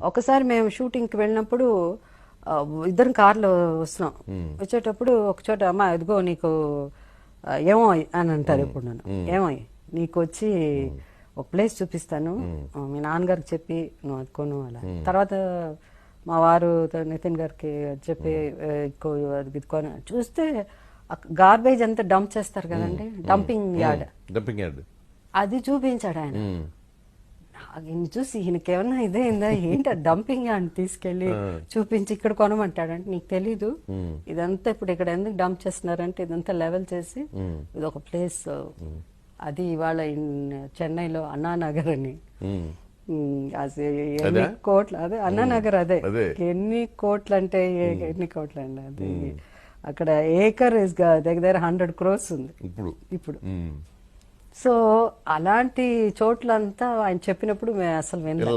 ఒకసారి మేము షూటింగ్కి వెళ్ళినప్పుడు ఆ, ఇద్దరం కార్లో వస్తున్నాం. వచ్చేటప్పుడు ఒక చోట అమ్మ ఇదిగో నీకు ఏమో అని అంటారు ఇప్పుడు నన్ను. ఏమో నీకు వచ్చి ఒక ప్లేస్ చూపిస్తాను, మీ నాన్నగారికి చెప్పి నువ్వు అనుకోను అలా. తర్వాత మా వారు నితిన్ గారికి చెప్పి ఇదికొని చూస్తే గార్బేజ్ అంతా డంప్ చేస్తారు కదండి, డంపింగ్ యార్డ్, డంపింగ్ యార్డ్ అది చూపించాడు ఆయన. ఈయన చూసి ఈయనకేమన్నా ఇదేందా ఏంటి డంపింగ్ యార్డ్ తీసుకెళ్లి చూపించి ఇక్కడ కొనమంటాడంటే నీకు తెలీదు ఇదంతా ఇప్పుడు ఇక్కడ ఎందుకు డంప్ చేస్తున్నారంటే ఇదంతా లెవెల్ చేసి ఇది ఒక ప్లేస్, అది ఇవాళ చెన్నైలో అన్నానగర్ అని. ఎన్ని కోట్లు, అదే అన్నానగర్, అదే ఎన్ని కోట్లు అంటే ఎన్ని కోట్లు అండి అది. అక్కడ ఏకర్ ఇస్ దగ్గర 100 crores ఉంది ఇప్పుడు. సో అలాంటి చోట్లంతా ఆయన చెప్పినప్పుడు మేము అసలు వినలేదు.